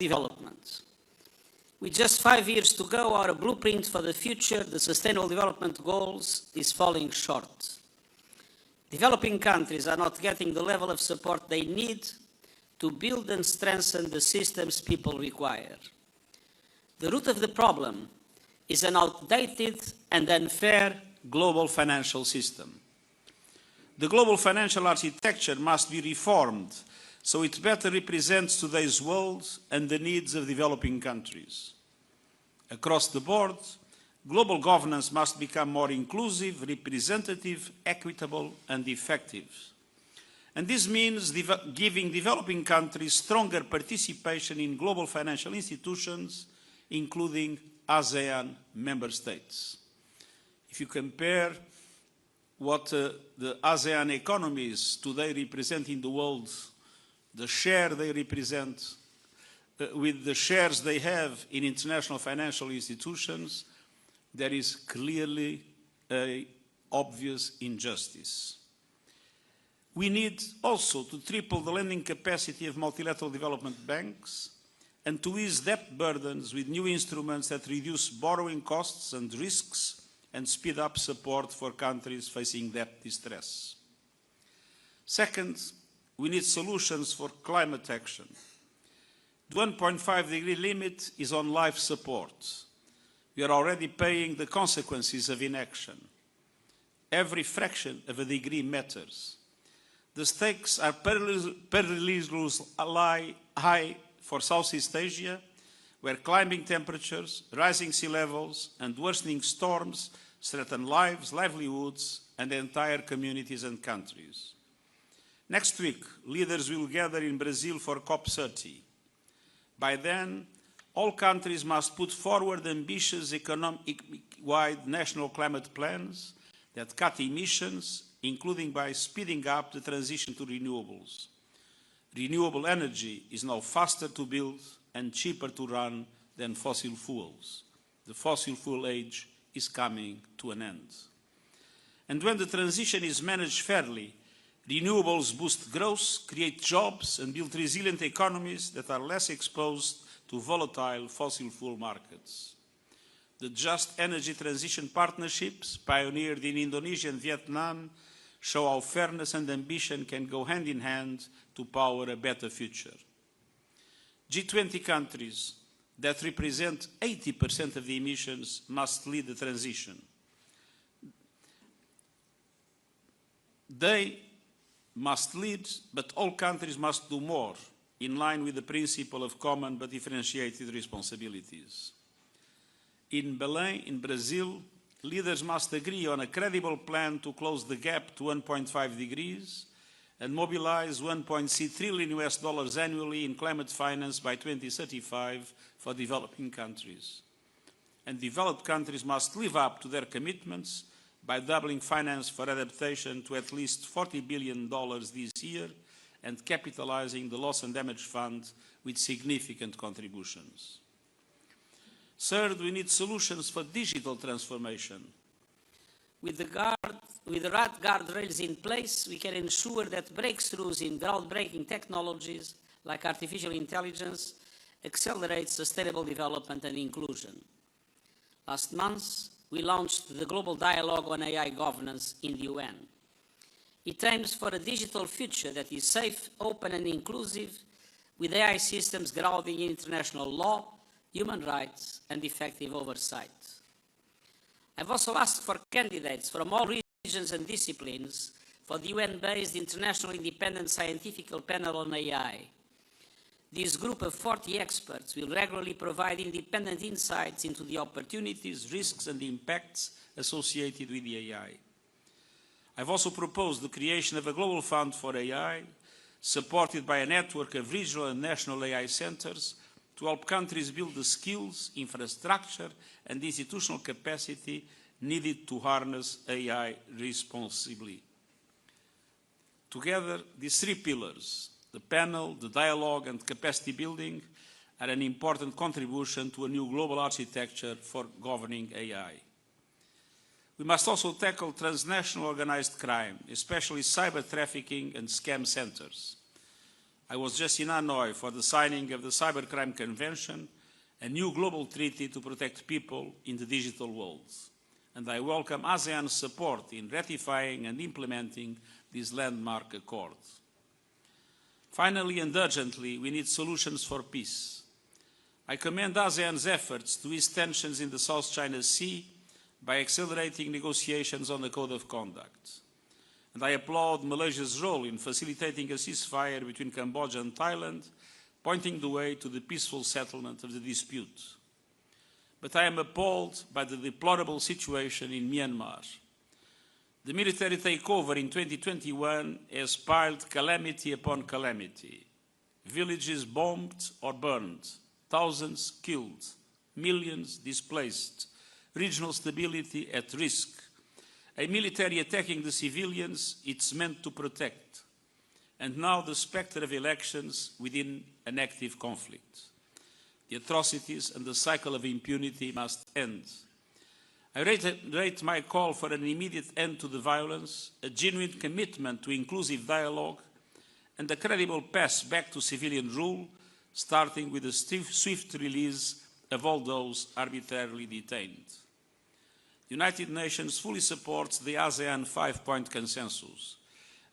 development. With just 5 years to go, our blueprint for the future, the Sustainable Development Goals, is falling short. Developing countries are not getting the level of support they need to build and strengthen the systems people require. The root of the problem is an outdated and unfair global financial system. The global financial architecture must be reformed so it better represents today's world and the needs of developing countries. Across the board, global governance must become more inclusive, representative, equitable, and effective. And this means giving developing countries stronger participation in global financial institutions, including ASEAN member states. If you compare what the ASEAN economies today represent in the world, the share they represent with the shares they have in international financial institutions, there is clearly an obvious injustice. We need also to triple the lending capacity of multilateral development banks and to ease debt burdens with new instruments that reduce borrowing costs and risks and speed up support for countries facing debt distress. Second, we need solutions for climate action. The 1.5-degree limit is on life support. We are already paying the consequences of inaction. Every fraction of a degree matters. The stakes are perilously high for Southeast Asia, where climbing temperatures, rising sea levels, and worsening storms threaten lives, livelihoods, and entire communities and countries. Next week, leaders will gather in Brazil for COP30. By then, all countries must put forward ambitious economic-wide national climate plans that cut emissions, including by speeding up the transition to renewables. Renewable energy is now faster to build and cheaper to run than fossil fuels. The fossil fuel age is coming to an end. And when the transition is managed fairly, renewables boost growth, create jobs, and build resilient economies that are less exposed to volatile fossil fuel markets. The Just Energy Transition Partnerships, pioneered in Indonesia and Vietnam, show how fairness and ambition can go hand in hand to power a better future. G20 countries that represent 80% of the emissions must lead the transition. They must lead, but all countries must do more, in line with the principle of common but differentiated responsibilities. In Belém, in Brazil, leaders must agree on a credible plan to close the gap to 1.5 degrees and mobilize $1.3 trillion annually in climate finance by 2035 for developing countries. And developed countries must live up to their commitments by doubling finance for adaptation to at least $40 billion this year and capitalizing the Loss and Damage Fund with significant contributions. Third, we need solutions for digital transformation. With the right guardrails in place, we can ensure that breakthroughs in groundbreaking technologies like artificial intelligence accelerate sustainable development and inclusion. Last month, we launched the Global Dialogue on AI Governance in the UN. It aims for a digital future that is safe, open, and inclusive, with AI systems grounded in international law, human rights, and effective oversight. I've also asked for candidates from all regions and disciplines for the UN-based International Independent Scientific Panel on AI. This group of 40 experts will regularly provide independent insights into the opportunities, risks, and impacts associated with the AI. I've also proposed the creation of a global fund for AI, supported by a network of regional and national AI centers, to help countries build the skills, infrastructure, and institutional capacity needed to harness AI responsibly. Together, these three pillars, the panel, the dialogue, and capacity building, are an important contribution to a new global architecture for governing AI. We must also tackle transnational organized crime, especially cyber trafficking and scam centers. I was just in Hanoi for the signing of the Cybercrime Convention, a new global treaty to protect people in the digital world. And I welcome ASEAN's support in ratifying and implementing this landmark accord. Finally and urgently, we need solutions for peace. I commend ASEAN's efforts to ease tensions in the South China Sea by accelerating negotiations on the Code of Conduct. And I applaud Malaysia's role in facilitating a ceasefire between Cambodia and Thailand, pointing the way to the peaceful settlement of the dispute. But I am appalled by the deplorable situation in Myanmar. The military takeover in 2021 has piled calamity upon calamity. Villages bombed or burned, thousands killed, millions displaced, regional stability at risk. A military attacking the civilians it's meant to protect. And now the spectre of elections within an active conflict. The atrocities and the cycle of impunity must end. I reiterate my call for an immediate end to the violence, a genuine commitment to inclusive dialogue, and a credible path back to civilian rule, starting with the swift release of all those arbitrarily detained. The United Nations fully supports the ASEAN 5-point consensus,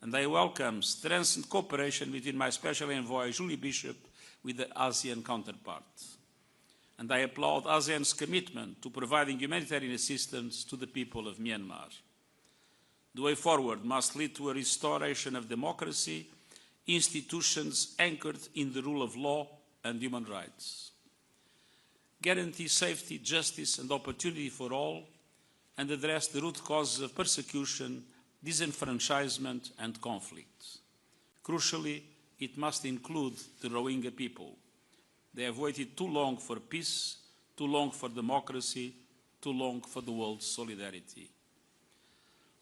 and I welcome strengthened cooperation between my Special Envoy, Julie Bishop, with the ASEAN counterparts. And I applaud ASEAN's commitment to providing humanitarian assistance to the people of Myanmar. The way forward must lead to a restoration of democracy, institutions anchored in the rule of law and human rights. Guarantee safety, justice and opportunity for all, and address the root causes of persecution, disenfranchisement and conflict. Crucially, it must include the Rohingya people. They have waited too long for peace, too long for democracy, too long for the world's solidarity.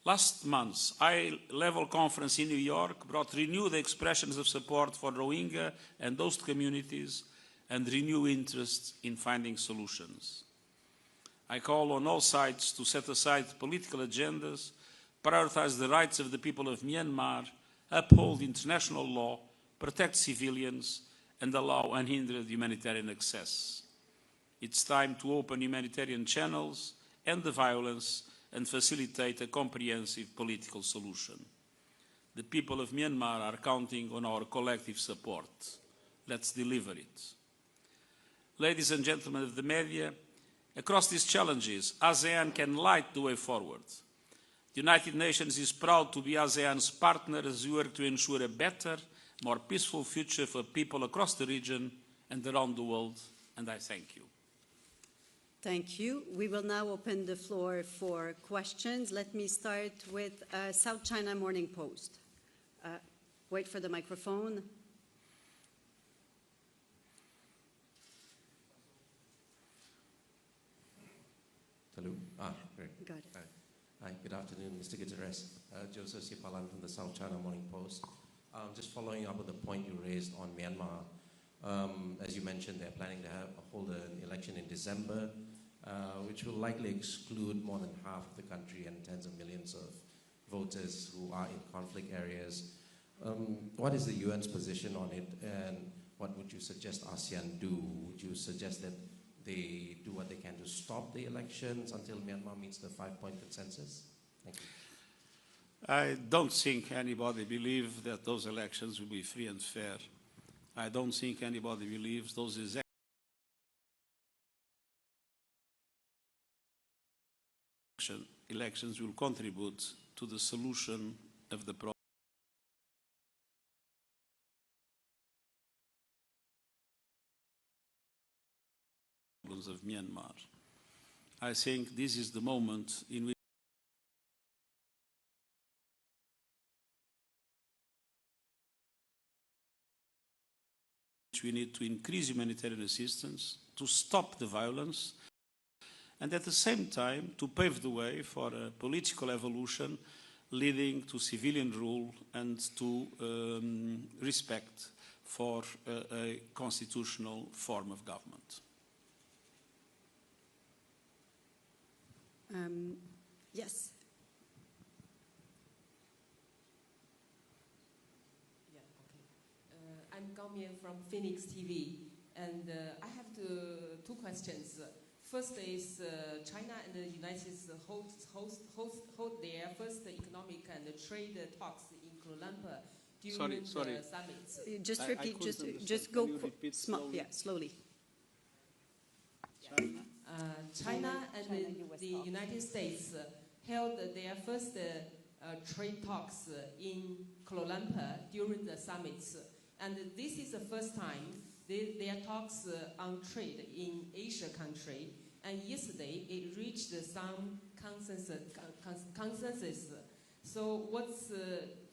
Last month's high-level conference in New York brought renewed expressions of support for Rohingya and host communities and renewed interest in finding solutions. I call on all sides to set aside political agendas, prioritize the rights of the people of Myanmar, uphold international law, protect civilians, and allow unhindered humanitarian access. It's time to open humanitarian channels, end the violence, and facilitate a comprehensive political solution. The people of Myanmar are counting on our collective support. Let's deliver it. Ladies and gentlemen of the media, across these challenges, ASEAN can light the way forward. The United Nations is proud to be ASEAN's partner as we work to ensure a better, more peaceful future for people across the region and around the world, and I thank you. Thank you. We will now open the floor for questions. Let me start with South China Morning Post. Wait for the microphone. Hello. Great. Got it. Hi, good afternoon, Mr. Guterres. Joseph Sipalan from the South China Morning Post. Just following up with the point you raised on Myanmar. As you mentioned, they're planning to hold an election in December, which will likely exclude more than half of the country and tens of millions of voters who are in conflict areas. What is the UN's position on it, and what would you suggest ASEAN do? Would you suggest that they do what they can to stop the elections until Myanmar meets the 5-point consensus? Thank you. I don't think anybody believes that those elections will be free and fair. I don't think anybody believes those elections will contribute to the solution of the problems of Myanmar. I think this is the moment in which we need to increase humanitarian assistance, to stop the violence, and at the same time to pave the way for a political evolution leading to civilian rule and to respect for a constitutional form of government. Yes. I'm Gao Mian from Phoenix TV, and I have two questions. First is China and the United States hold their first economic and trade talks in Kuala Lumpur during the summits. Just repeat, just go yeah, slowly. China and the United States held their first trade talks in Kuala Lumpur during the summits. And this is the first time their talks on trade in Asia country. And yesterday it reached some consensus. So what's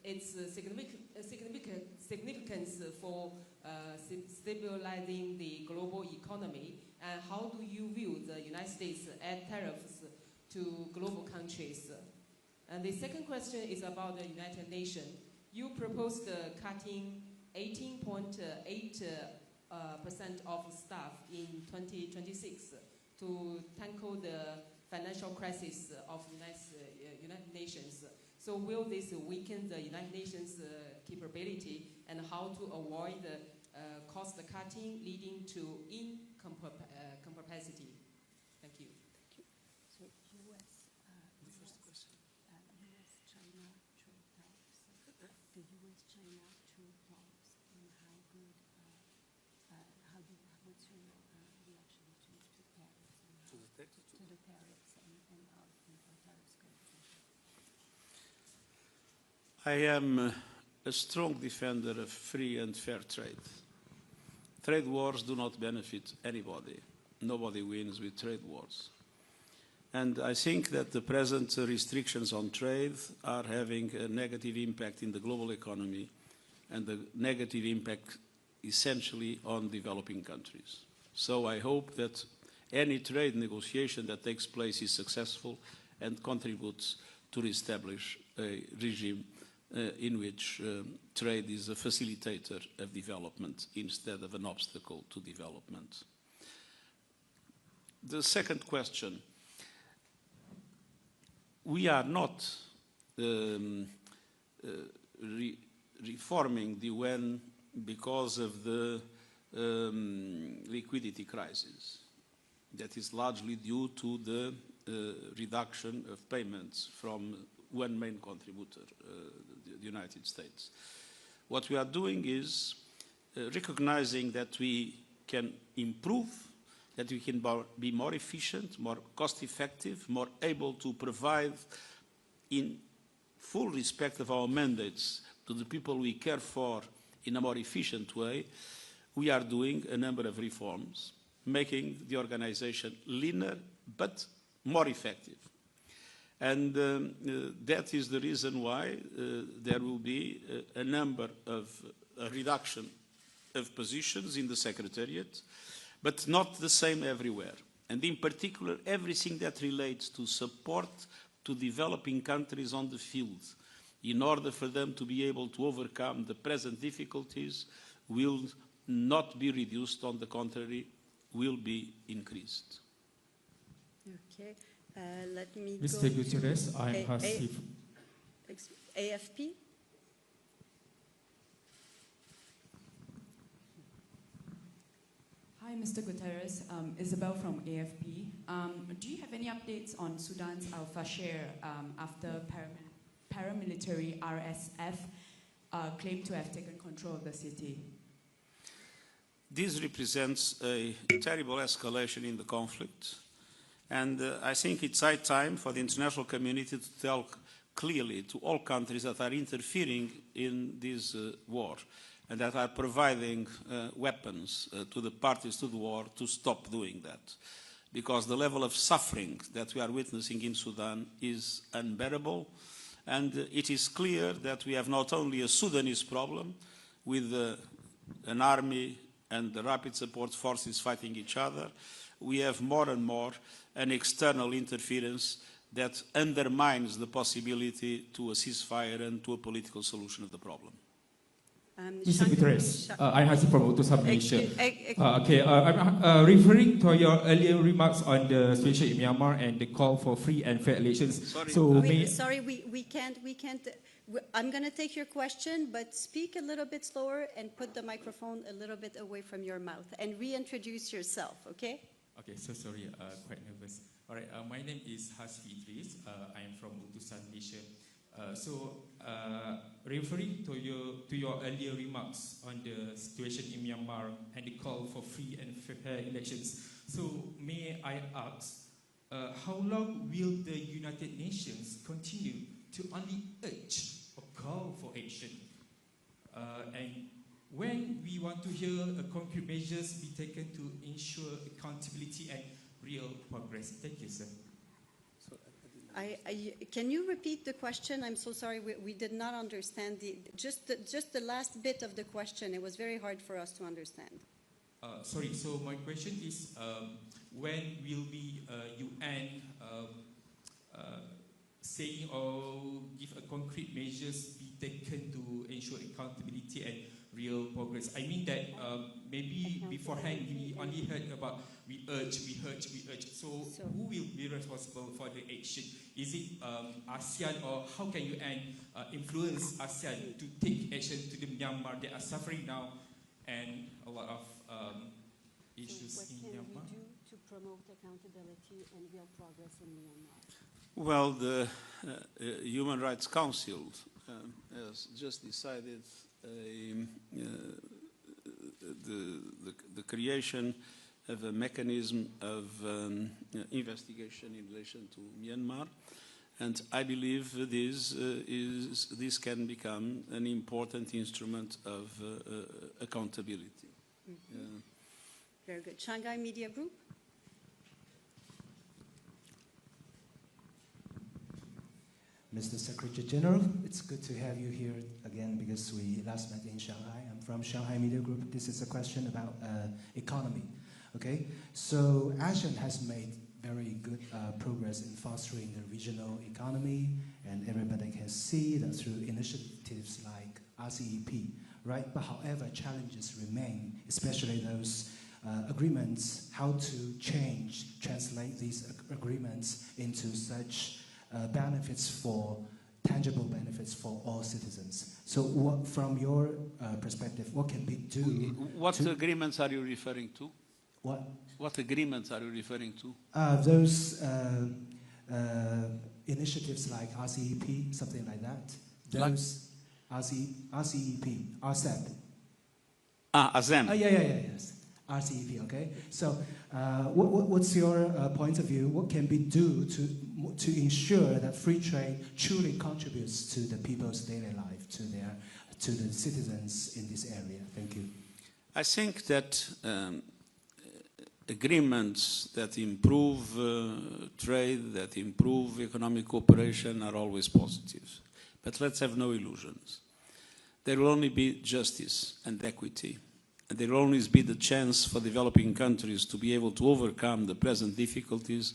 its significance for stabilizing the global economy? And how do you view the United States add tariffs to global countries? And the second question is about the United Nations. You proposed cutting 18.8% of staff in 2026 to tackle the financial crisis of United Nations. So will this weaken the United Nations capability, and how to avoid cost cutting leading to incapacity? Thank you. So U.S. U.S.-China trade talks. The U.S.-China trade talks, and how good, what's your reaction to tariffs and how, to the tariffs and how tariffs go? I am a strong defender of free and fair trade. Trade wars do not benefit anybody. Nobody wins with trade wars. And I think that the present restrictions on trade are having a negative impact in the global economy, and a negative impact essentially on developing countries. So I hope that any trade negotiation that takes place is successful and contributes to reestablish a regime in which trade is a facilitator of development instead of an obstacle to development. The second question, we are not reforming the UN because of the liquidity crisis. That is largely due to the reduction of payments from one main contributor, the United States. What we are doing is recognizing that we can improve, that we can be more efficient, more cost-effective, more able to provide in full respect of our mandates to the people we care for in a more efficient way. We are doing a number of reforms, making the organization leaner but more effective. And that is the reason why there will be a number of a reduction of positions in the Secretariat, but not the same everywhere. And in particular, everything that relates to support to developing countries on the field, in order for them to be able to overcome the present difficulties, will not be reduced, on the contrary, will be increased. Okay. Let me Mr. Guterres, I'm Hasif. AFP? Hi, Mr. Guterres. Isabel from AFP. Do you have any updates on Sudan's al-Fashir after paramilitary RSF claimed to have taken control of the city? This represents a terrible escalation in the conflict. And I think it's high time for the international community to tell clearly to all countries that are interfering in this war and that are providing weapons to the parties to the war to stop doing that. Because the level of suffering that we are witnessing in Sudan is unbearable. And it is clear that we have not only a Sudanese problem with an army and the rapid support forces fighting each other, we have more and more an external interference that undermines the possibility to a ceasefire and to a political solution of the problem. Mr. Guterres, I'm Hasib from Utusan Malaysia. Okay. I'm referring to your earlier remarks on the situation in Myanmar and the call for free and fair elections. Sorry, we can't. I'm going to take your question, but speak a little bit slower and put the microphone a little bit away from your mouth and reintroduce yourself, okay? Okay, so sorry, quite nervous. All right, my name is Hasib Idris. I am from Utusan Malaysia. Referring to your earlier remarks on the situation in Myanmar and the call for free and fair elections, so may I ask, how long will the United Nations continue to only urge or call for action? And when we want to hear concrete measures be taken to ensure accountability and real progress? Thank you, sir. Can you repeat the question? I'm so sorry, we did not understand just the last bit of the question. It was very hard for us to understand. Sorry, so my question is, when will the UN saying or give a concrete measures be taken to ensure accountability and real progress? I mean that maybe beforehand we only heard about we urge. So who will be responsible for the action? Is it ASEAN, or how can UN influence ASEAN to take action to the Myanmar that are suffering now and a lot of issues in Myanmar? What can we do to promote accountability and real progress in Myanmar? Well, the Human Rights Council has just decided the creation of a mechanism of investigation in relation to Myanmar, and I believe this can become an important instrument of accountability. Mm-hmm. Very good. Shanghai Media Group. Mr. Secretary General, it's good to have you here again because we last met in Shanghai. I'm from Shanghai Media Group. This is a question about economy. Okay, so ASEAN has made very good progress in fostering the regional economy, and everybody can see that through initiatives like RCEP, right? But however, challenges remain, especially those agreements, how to translate these agreements into such tangible benefits for all citizens. So from your perspective, what can we do? What agreements are you referring to? What agreements are you referring to? Those initiatives like RCEP, something like that. Those RCEP, RCEP. ASEAN. Yes. RCEP, okay? So what's your point of view? What can we do to ensure that free trade truly contributes to the people's daily life, to the citizens in this area? Thank you. I think that agreements that improve trade, that improve economic cooperation are always positive. But let's have no illusions. There will only be justice and equity. And there will always be the chance for developing countries to be able to overcome the present difficulties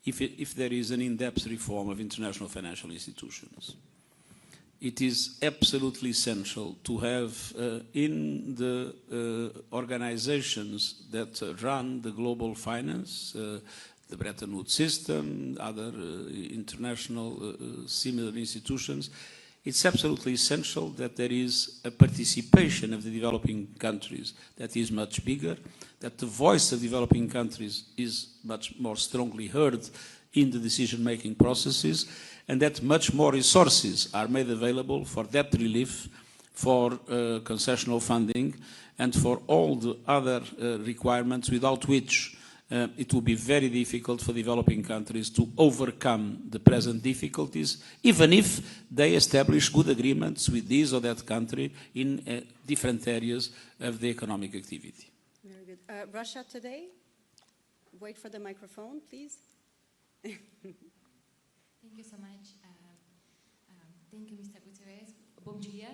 if there is an in-depth reform of international financial institutions. It is absolutely essential to have in the organizations that run the global finance, the Bretton Woods system, other international similar institutions, it's absolutely essential that there is a participation of the developing countries that is much bigger, that the voice of developing countries is much more strongly heard in the decision-making processes, and that much more resources are made available for debt relief, for concessional funding, and for all the other requirements without which it will be very difficult for developing countries to overcome the present difficulties, even if they establish good agreements with this or that country in different areas of the economic activity. Very good. Russia Today. Wait for the microphone, please. Thank you so much. Thank you, Mr. Guterres. Bom dia.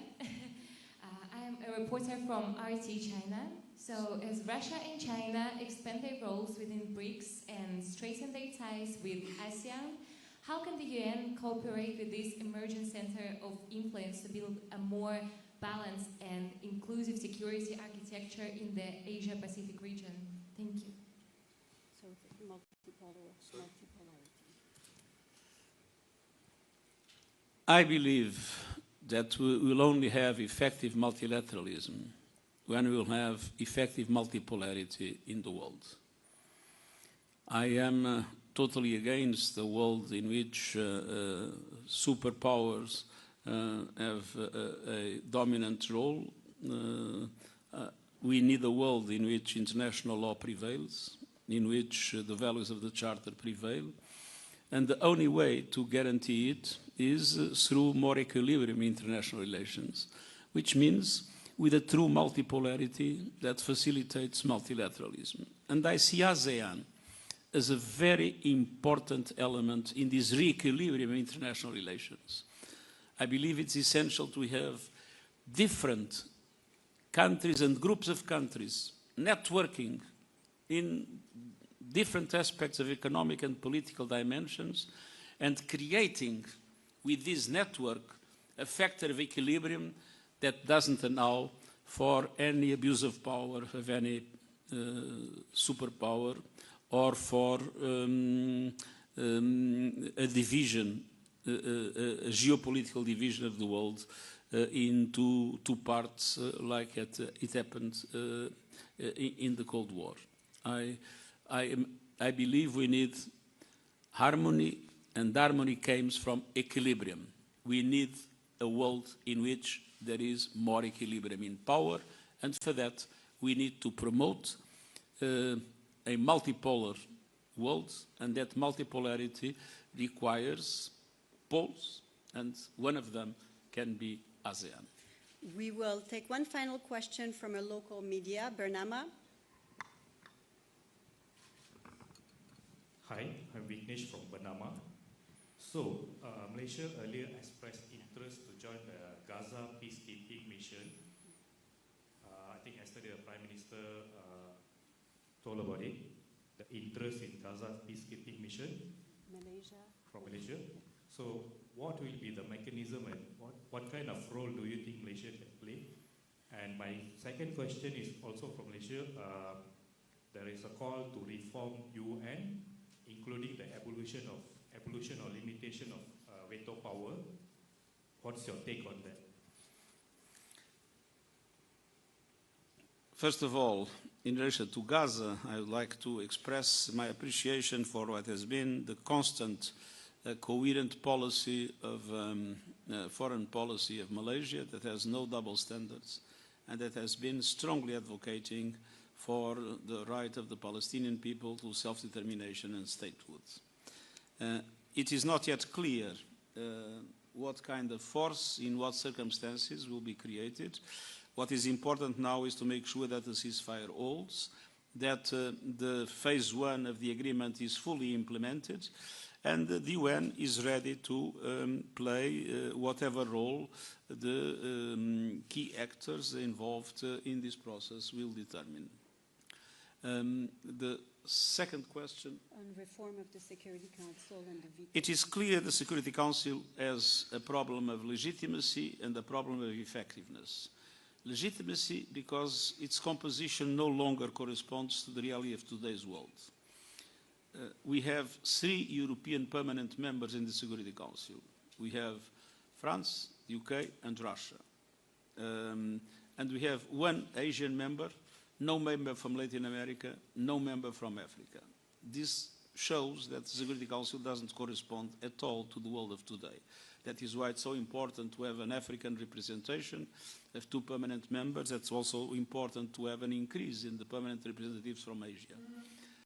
I am a reporter from RT China. So as Russia and China expand their roles within BRICS and strengthen their ties with ASEAN, how can the UN cooperate with this emerging center of influence to build a more balanced and inclusive security architecture in the Asia-Pacific region? Thank you. So multipolarity. I believe that we will only have effective multilateralism when we will have effective multipolarity in the world. I am totally against a world in which superpowers have a dominant role. We need a world in which international law prevails, in which the values of the Charter prevail. And the only way to guarantee it is through more equilibrium in international relations, which means with a true multipolarity that facilitates multilateralism. And I see ASEAN as a very important element in this re-equilibrium in international relations. I believe it's essential to have different countries and groups of countries networking in different aspects of economic and political dimensions, and creating with this network a factor of equilibrium that doesn't allow for any abuse of power of any superpower, or for a division, a geopolitical division of the world into two parts like it happened in the Cold War. I believe we need harmony, and harmony comes from equilibrium. We need a world in which there is more equilibrium in power, and for that we need to promote a multipolar world, and that multipolarity requires poles, and one of them can be ASEAN. We will take one final question from a local media, Bernama. Hi, I'm Vignesh from Bernama. So, Malaysia earlier expressed interest to join the Gaza peacekeeping mission. I think yesterday the Prime Minister told about it, the interest in Gaza peacekeeping mission from Malaysia. So, what will be the mechanism, and what kind of role do you think Malaysia can play? And my second question is also from Malaysia. There is a call to reform UN, including the abolition or limitation of veto power. What's your take on that? First of all, in relation to Gaza, I would like to express my appreciation for what has been the constant, coherent policy of foreign policy of Malaysia that has no double standards, and that has been strongly advocating for the right of the Palestinian people to self-determination and statehood. It is not yet clear what kind of force, in what circumstances will be created. What is important now is to make sure that the ceasefire holds, that the phase one of the agreement is fully implemented, and the UN is ready to play whatever role the key actors involved in this process will determine. The second question. On reform of the Security Council and the veto. It is clear the Security Council has a problem of legitimacy and a problem of effectiveness. Legitimacy because its composition no longer corresponds to the reality of today's world. We have 3 European permanent members in the Security Council. We have France, UK and Russia. And we have 1 Asian member, no member from Latin America, no member from Africa. This shows that the Security Council doesn't correspond at all to the world of today. That is why it's so important to have an African representation, have 2 permanent members. That's also important to have an increase in the permanent representatives from Asia.